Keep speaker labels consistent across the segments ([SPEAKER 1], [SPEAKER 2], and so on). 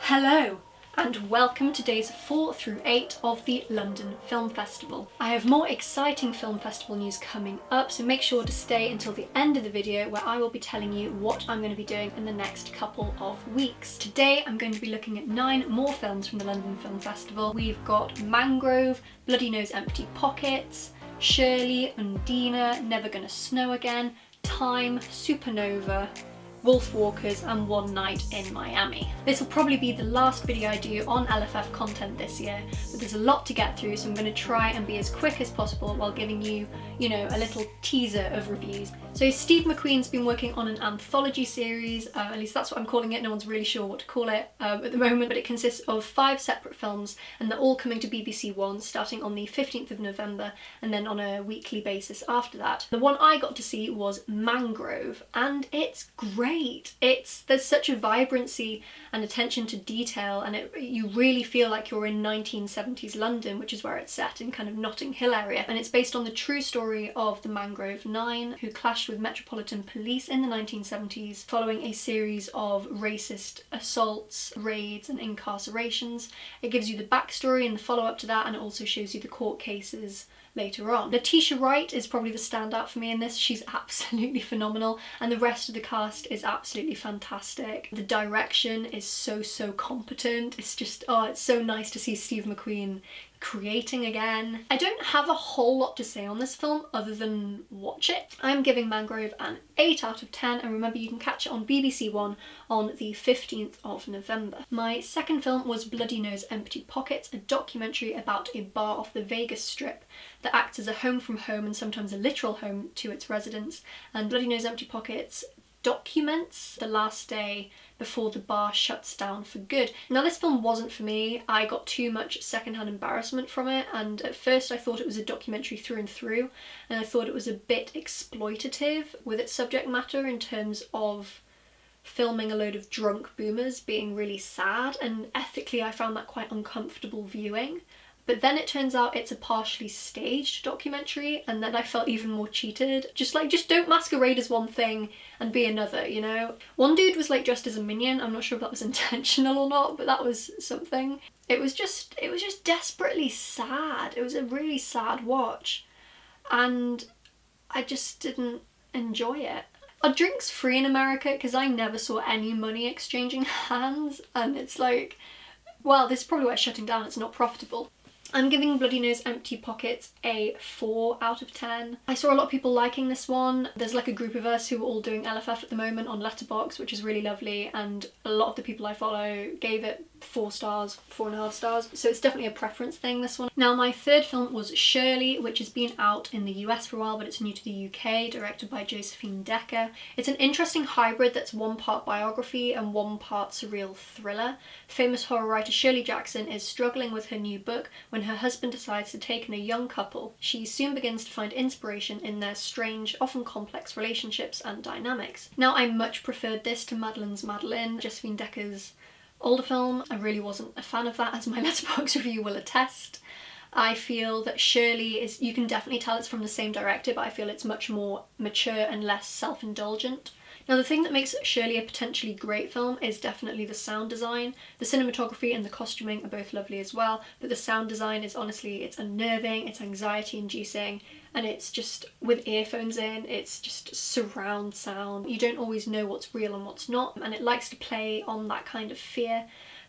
[SPEAKER 1] Hello and welcome to days 4 through 8 of the London Film Festival. I have more exciting film festival news coming up, so make sure to stay until the end of the video where I will be telling you what I'm going to be doing in the next couple of weeks. Today I'm going to be looking at 9 more films from the London Film Festival. We've got Mangrove, Bloody Nose Empty Pockets, Shirley, Undine, Never Gonna Snow Again, Time, Supernova, Wolfwalkers and One Night in Miami. This will probably be the last video I do on LFF content this year, but there's a lot to get through, so I'm going to try and be as quick as possible while giving you, a little teaser of reviews. So Steve McQueen's been working on an anthology series, at least that's what I'm calling it, no one's really sure what to call it at the moment, but it consists of 5 separate films and they're all coming to BBC One starting on the 15th of November and then on a weekly basis after that. The one I got to see was Mangrove and it's great. There's such a vibrancy and attention to detail, and you really feel like you're in 1970s London, which is where it's set, in kind of Notting Hill area, and it's based on the true story of the Mangrove 9 who clashed with Metropolitan Police in the 1970s following a series of racist assaults, raids and incarcerations. It gives you the backstory and the follow-up to that, and it also shows you the court cases later on. Letitia Wright is probably the standout for me in this. She's absolutely phenomenal and the rest of the cast is absolutely fantastic. The direction is so competent. It's just, it's so nice to see Steve McQueen creating again. I don't have a whole lot to say on this film other than watch it. I'm giving Mangrove an 8 out of 10, and remember you can catch it on BBC One on the 15th of November. My second film was Bloody Nose Empty Pockets, a documentary about a bar off the Vegas Strip that acts as a home from home and sometimes a literal home to its residents, and Bloody Nose Empty Pockets documents the last day before the bar shuts down for good. Now this film wasn't for me. I got too much secondhand embarrassment from it, and at first I thought it was a documentary through and through, and I thought it was a bit exploitative with its subject matter in terms of filming a load of drunk boomers being really sad, and ethically I found that quite uncomfortable viewing. But then it turns out it's a partially staged documentary, and then I felt even more cheated. Just don't masquerade as one thing and be another, you know? One dude was like dressed as a minion. I'm not sure if that was intentional or not, but that was something. It was just desperately sad. It was a really sad watch, and I just didn't enjoy it. Are drinks free in America? Because I never saw any money exchanging hands, and it's like, well, this is probably why it's shutting down. It's not profitable. I'm giving Bloody Nose Empty Pockets a 4 out of 10. I saw a lot of people liking this one. There's like a group of us who are all doing LFF at the moment on Letterboxd, which is really lovely, and a lot of the people I follow gave it 4 stars, 4.5 stars, so it's definitely a preference thing, this one. Now my third film was Shirley, which has been out in the US for a while, but it's new to the UK, directed by Josephine Decker. It's an interesting hybrid that's 1 part biography and 1 part surreal thriller. Famous horror writer Shirley Jackson is struggling with her new book when her husband decides to take in a young couple. She soon begins to find inspiration in their strange, often complex relationships and dynamics. Now I much preferred this to Madeline's Madeline, Josephine Decker's older film. I really wasn't a fan of that, as my Letterboxd review will attest. I feel that Shirley is, you can definitely tell it's from the same director, but I feel it's much more mature and less self-indulgent. Now the thing that makes Shirley a potentially great film is definitely the sound design. The cinematography and the costuming are both lovely as well, but the sound design is honestly, it's unnerving, it's anxiety inducing, and it's just, with earphones in, it's just surround sound. You don't always know what's real and what's not, and it likes to play on that kind of fear.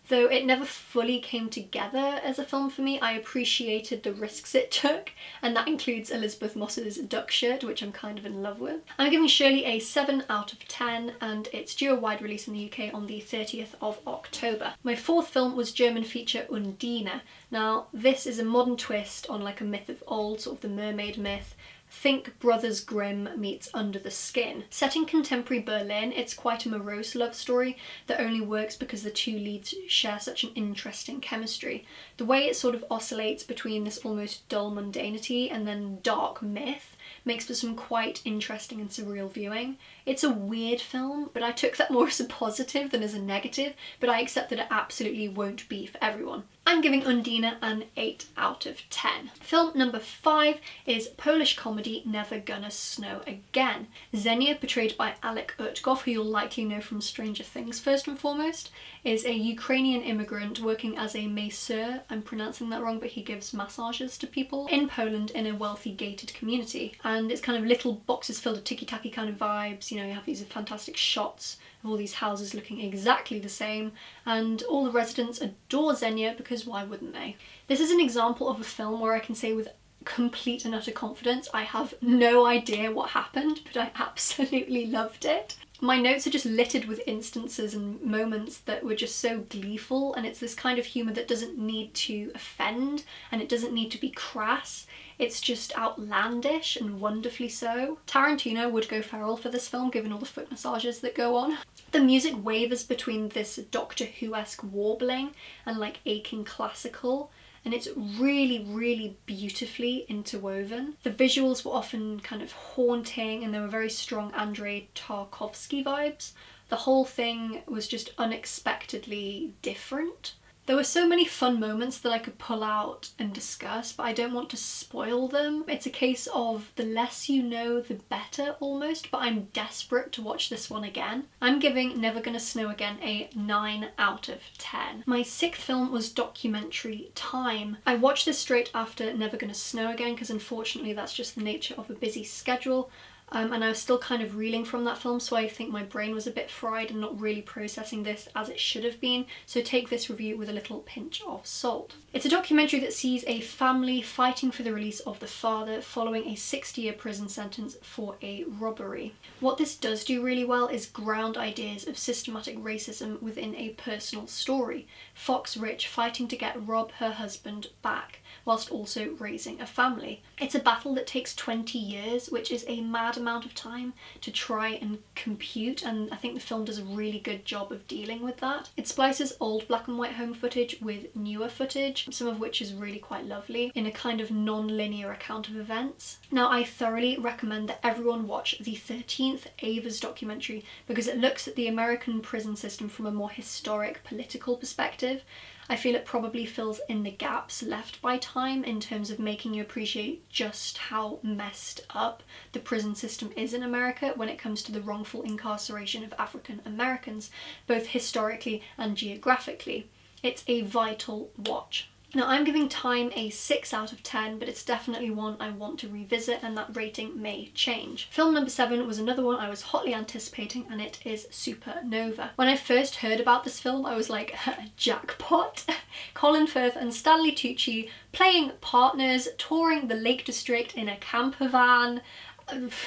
[SPEAKER 1] Though it never fully came together as a film for me, I appreciated the risks it took, and that includes Elizabeth Moss's duck shirt, which I'm kind of in love with. I'm giving Shirley a 7 out of 10, and it's due a wide release in the UK on the 30th of October. My fourth film was German feature Undine. Now this is a modern twist on like a myth of old, sort of the mermaid myth. Think Brothers Grimm meets Under the Skin. Set in contemporary Berlin, it's quite a morose love story that only works because the 2 leads share such an interesting chemistry. The way it sort of oscillates between this almost dull mundanity and then dark myth makes for some quite interesting and surreal viewing. It's a weird film, but I took that more as a positive than as a negative, but I accept that it absolutely won't be for everyone. I'm giving Undine an 8 out of 10. Film number 5 is Polish comedy Never Gonna Snow Again. Xenia, portrayed by Alec Utkoff, who you'll likely know from Stranger Things first and foremost, is a Ukrainian immigrant working as a masseur, I'm pronouncing that wrong, but he gives massages to people in Poland in a wealthy gated community. And it's kind of little boxes filled with ticky-tacky kind of vibes, you know, you have these fantastic shots of all these houses looking exactly the same, and all the residents adore Xenia because why wouldn't they? This is an example of a film where I can say with complete and utter confidence I have no idea what happened, but I absolutely loved it. My notes are just littered with instances and moments that were just so gleeful, and it's this kind of humour that doesn't need to offend and it doesn't need to be crass. It's just outlandish and wonderfully so. Tarantino would go feral for this film given all the foot massages that go on. The music wavers between this Doctor Who-esque warbling and like aching classical, and it's really, really beautifully interwoven. The visuals were often kind of haunting and there were very strong Andrei Tarkovsky vibes. The whole thing was just unexpectedly different. There were so many fun moments that I could pull out and discuss, but I don't want to spoil them. It's a case of the less you know, the better almost, but I'm desperate to watch this one again. I'm giving Never Gonna Snow Again a 9 out of 10. My 6th film was documentary Time. I watched this straight after Never Gonna Snow Again because unfortunately that's just the nature of a busy schedule. And I was still kind of reeling from that film, so I think my brain was a bit fried and not really processing this as it should have been, so take this review with a little pinch of salt. It's a documentary that sees a family fighting for the release of the father following a 60-year prison sentence for a robbery. What this does do really well is ground ideas of systematic racism within a personal story. Fox Rich fighting to get Rob, her husband, back, whilst also raising a family. It's a battle that takes 20 years, which is a mad amount of time to try and compute, and I think the film does a really good job of dealing with that. It splices old black and white home footage with newer footage, some of which is really quite lovely, in a kind of non-linear account of events. Now, I thoroughly recommend that everyone watch the 13th Ava's documentary because it looks at the American prison system from a more historic political perspective. I feel it probably fills in the gaps left by time in terms of making you appreciate just how messed up the prison system is in America when it comes to the wrongful incarceration of African Americans, both historically and geographically. It's a vital watch. Now, I'm giving Time a 6 out of 10, but it's definitely one I want to revisit and that rating may change. Film number 7 was another one I was hotly anticipating, and it is Supernova. When I first heard about this film, I was like, jackpot! Colin Firth and Stanley Tucci playing partners, touring the Lake District in a camper van.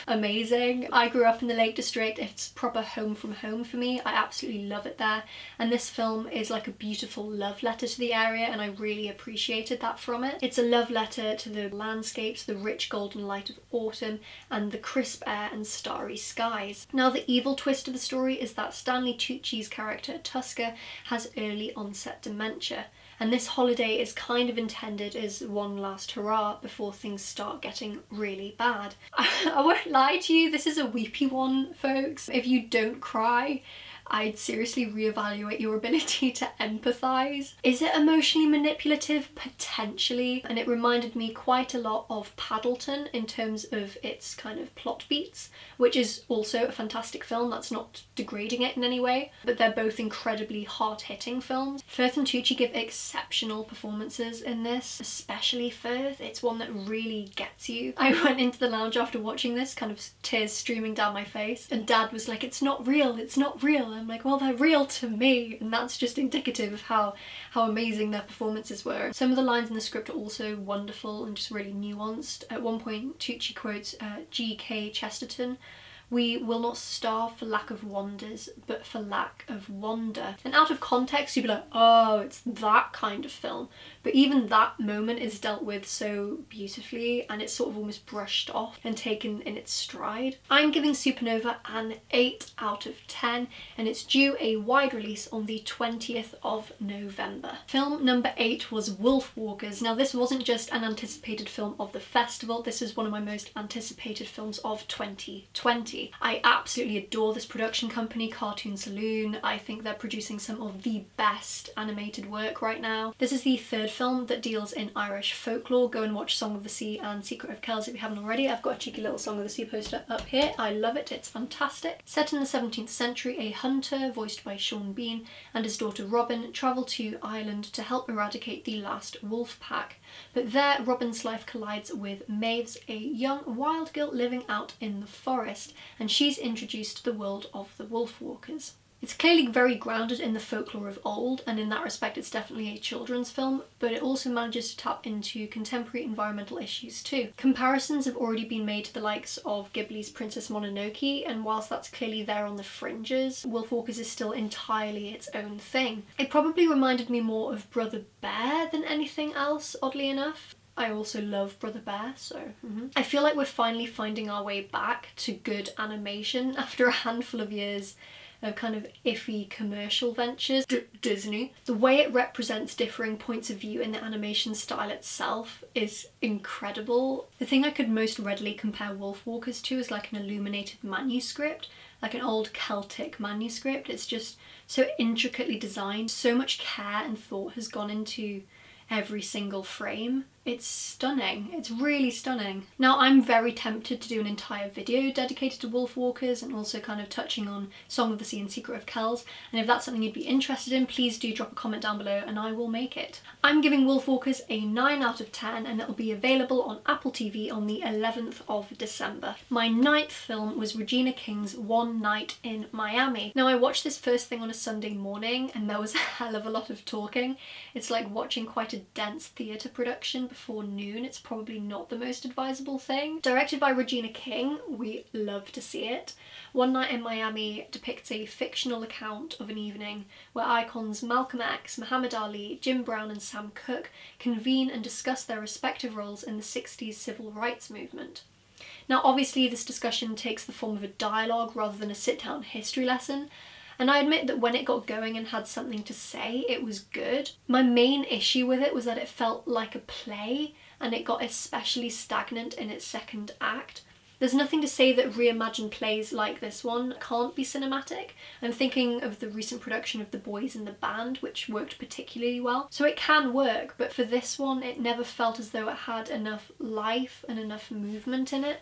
[SPEAKER 1] Amazing. I grew up in the Lake District. It's proper home from home for me. I absolutely love it there, and this film is like a beautiful love letter to the area, and I really appreciated that from it. It's a love letter to the landscapes, the rich golden light of autumn, and the crisp air and starry skies. Now, the evil twist of the story is that Stanley Tucci's character Tuska has early onset dementia, and this holiday is kind of intended as one last hurrah before things start getting really bad. I won't lie to you, this is a weepy one, folks. If you don't cry, I'd seriously reevaluate your ability to empathise. Is it emotionally manipulative? Potentially. And it reminded me quite a lot of Paddleton in terms of its kind of plot beats, which is also a fantastic film. That's not degrading it in any way, but they're both incredibly hard-hitting films. Firth and Tucci give exceptional performances in this, especially Firth. It's one that really gets you. I went into the lounge after watching this, kind of tears streaming down my face, and Dad was like, "It's not real, it's not real." I'm like, well, they're real to me, and that's just indicative of how amazing their performances were. Some of the lines in the script are also wonderful and just really nuanced. At one point, Tucci quotes G.K. Chesterton, We will not starve for lack of wonders, but for lack of wonder. And out of context, you'd be like, oh, it's that kind of film. But even that moment is dealt with so beautifully, and it's sort of almost brushed off and taken in its stride. I'm giving Supernova an 8 out of 10, and it's due a wide release on the 20th of November. Film number 8 was Wolfwalkers. Now this wasn't just an anticipated film of the festival, this is one of my most anticipated films of 2020. I absolutely adore this production company, Cartoon Saloon. I think they're producing some of the best animated work right now. This is the third film that deals in Irish folklore. Go and watch Song of the Sea and Secret of Kells if you haven't already. I've got a cheeky little Song of the Sea poster up here. I love it, it's fantastic. Set in the 17th century, a hunter, voiced by Sean Bean, and his daughter Robin travel to Ireland to help eradicate the last wolf pack. But there, Robin's life collides with Maves, a young wild girl living out in the forest, and she's introduced to the world of the Wolfwalkers. It's clearly very grounded in the folklore of old, and in that respect it's definitely a children's film, but it also manages to tap into contemporary environmental issues too. Comparisons have already been made to the likes of Ghibli's Princess Mononoke, and whilst that's clearly there on the fringes, Wolfwalkers is still entirely its own thing. It probably reminded me more of Brother Bear than anything else, oddly enough. I also love Brother Bear, so I feel like we're finally finding our way back to good animation after a handful of years of kind of iffy commercial ventures. Disney. The way it represents differing points of view in the animation style itself is incredible. The thing I could most readily compare Wolfwalkers to is like an illuminated manuscript, like an old Celtic manuscript. It's just so intricately designed, so much care and thought has gone into every single frame. It's stunning. It's really stunning. Now I'm very tempted to do an entire video dedicated to Wolfwalkers and also kind of touching on Song of the Sea and Secret of Kells, and if that's something you'd be interested in, please do drop a comment down below and I will make it. I'm giving Wolfwalkers a 9 out of 10 and it'll be available on Apple TV on the 11th of December. My 9th film was Regina King's One Night in Miami. Now I watched this first thing on a Sunday morning and there was a hell of a lot of talking. It's like watching quite a dense theatre production before noon. It's probably not the most advisable thing. Directed by Regina King, we love to see it. One Night in Miami depicts a fictional account of an evening where icons Malcolm X, Muhammad Ali, Jim Brown and Sam Cooke convene and discuss their respective roles in the 60s civil rights movement. Now obviously this discussion takes the form of a dialogue rather than a sit-down history lesson, and I admit that when it got going and had something to say, it was good. My main issue with it was that it felt like a play, and it got especially stagnant in its second act. There's nothing to say that reimagined plays like this one can't be cinematic. I'm thinking of the recent production of The Boys in the Band, which worked particularly well. So it can work, but for this one, it never felt as though it had enough life and enough movement in it.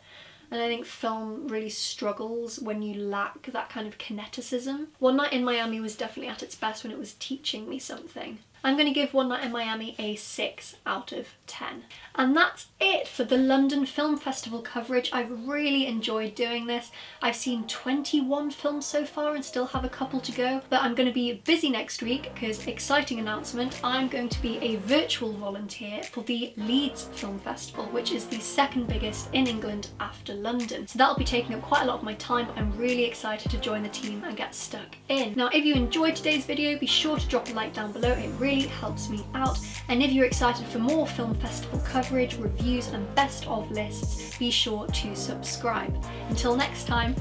[SPEAKER 1] And I think film really struggles when you lack that kind of kineticism. One Night in Miami was definitely at its best when it was teaching me something. I'm going to give One Night in Miami a 6 out of 10. And that's it for the London Film Festival coverage. I've really enjoyed doing this. I've seen 21 films so far and still have a couple to go, but I'm going to be busy next week because, exciting announcement, I'm going to be a virtual volunteer for the Leeds Film Festival, which is the second biggest in England after London. So that'll be taking up quite a lot of my time. I'm really excited to join the team and get stuck in. Now, if you enjoyed today's video, be sure to drop a like down below. It really helps me out. And if you're excited for more film festival coverage, reviews and best of lists, be sure to subscribe. Until next time,